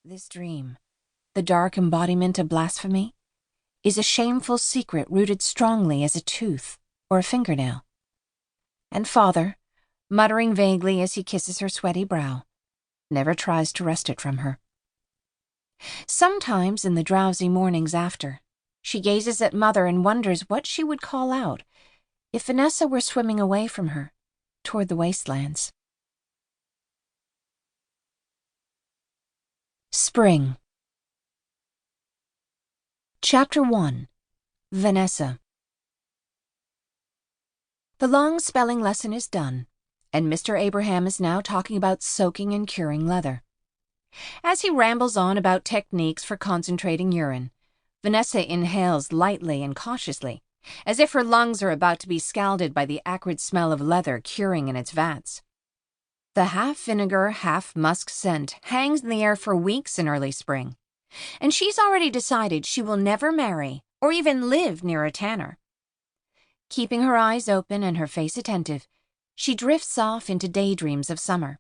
This dream, the dark embodiment of blasphemy, is a shameful secret rooted strongly as a tooth or a fingernail. And father, muttering vaguely as he kisses her sweaty brow, never tries to wrest it from her. Sometimes in the drowsy mornings after, she gazes at mother and wonders what she would call out if Vanessa were swimming away from her toward the wastelands. Spring. Chapter 1. Vanessa. The long spelling lesson is done, and Mr. Abraham is now talking about soaking and curing leather. As he rambles on about techniques for concentrating urine, Vanessa inhales lightly and cautiously, as if her lungs are about to be scalded by the acrid smell of leather curing in its vats. The half-vinegar, half-musk scent hangs in the air for weeks in early spring, and she's already decided she will never marry or even live near a tanner. Keeping her eyes open and her face attentive, she drifts off into daydreams of summer.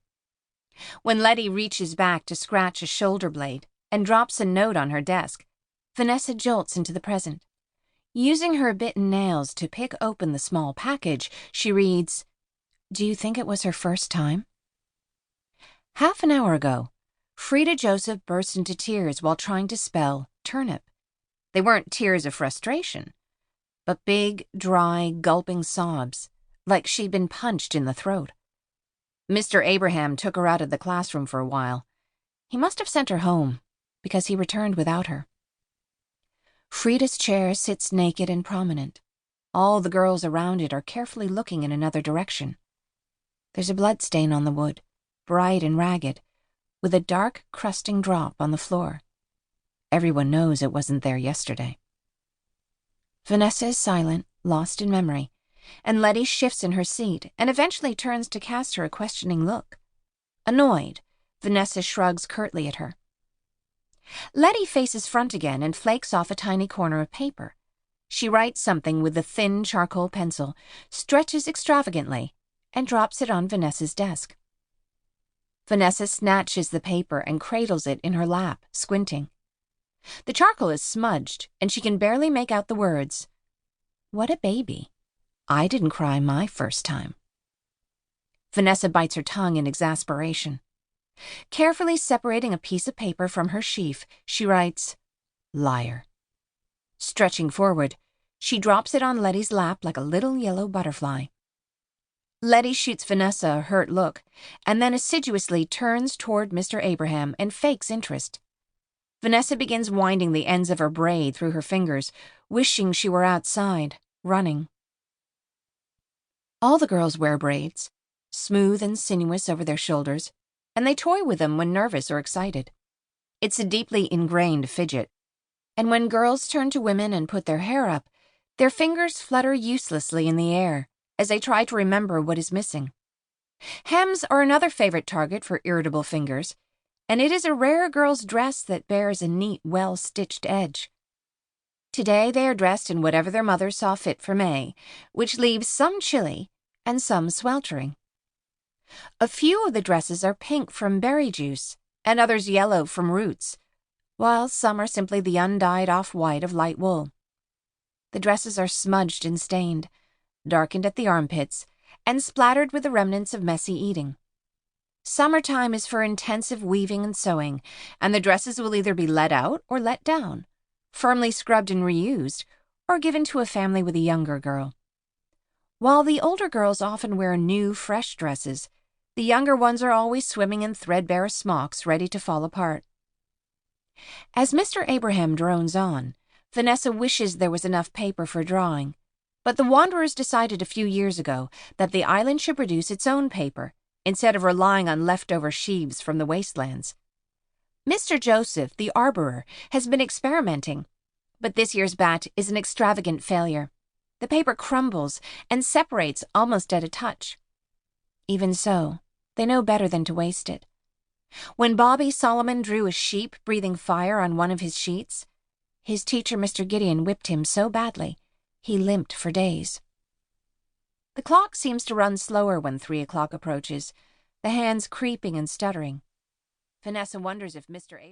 When Letty reaches back to scratch a shoulder blade and drops a note on her desk, Vanessa jolts into the present. Using her bitten nails to pick open the small package, she reads, "Do you think it was her first time?" Half an hour ago, Frida Joseph burst into tears while trying to spell turnip. They weren't tears of frustration, but big, dry, gulping sobs, like she'd been punched in the throat. Mr. Abraham took her out of the classroom for a while. He must have sent her home, because he returned without her. Frida's chair sits naked and prominent. All the girls around it are carefully looking in another direction. There's a bloodstain on the wood, bright and ragged, with a dark, crusting drop on the floor. Everyone knows it wasn't there yesterday. Vanessa is silent, lost in memory, and Letty shifts in her seat and eventually turns to cast her a questioning look. Annoyed, Vanessa shrugs curtly at her. Letty faces front again and flakes off a tiny corner of paper. She writes something with a thin charcoal pencil, stretches extravagantly, and drops it on Vanessa's desk. Vanessa snatches the paper and cradles it in her lap, squinting. The charcoal is smudged, and she can barely make out the words. What a baby. I didn't cry my first time. Vanessa bites her tongue in exasperation. Carefully separating a piece of paper from her sheaf, she writes, "Liar." Stretching forward, she drops it on Letty's lap like a little yellow butterfly. Letty shoots Vanessa a hurt look, and then assiduously turns toward Mr. Abraham and fakes interest. Vanessa begins winding the ends of her braid through her fingers, wishing she were outside, running. All the girls wear braids, smooth and sinuous over their shoulders, and they toy with them when nervous or excited. It's a deeply ingrained fidget, and when girls turn to women and put their hair up, their fingers flutter uselessly in the air as they try to remember what is missing. Hems are another favorite target for irritable fingers, and it is a rare girl's dress that bears a neat, well-stitched edge. Today they are dressed in whatever their mother saw fit for May, which leaves some chilly and some sweltering. A few of the dresses are pink from berry juice, and others yellow from roots, while some are simply the undyed off-white of light wool. The dresses are smudged and stained, darkened at the armpits, and splattered with the remnants of messy eating. Summertime is for intensive weaving and sewing, and the dresses will either be let out or let down, firmly scrubbed and reused, or given to a family with a younger girl. While the older girls often wear new, fresh dresses, the younger ones are always swimming in threadbare smocks ready to fall apart. As Mr. Abraham drones on, Vanessa wishes there was enough paper for drawing, but the Wanderers decided a few years ago that the island should produce its own paper, instead of relying on leftover sheaves from the wastelands. Mr. Joseph, the arborer, has been experimenting, but this year's bat is an extravagant failure. The paper crumbles and separates almost at a touch. Even so, they know better than to waste it. When Bobby Solomon drew a sheep breathing fire on one of his sheets, his teacher, Mr. Gideon, whipped him so badly, he limped for days. The clock seems to run slower when 3 o'clock approaches, the hands creeping and stuttering. Vanessa wonders if Mr. Abraham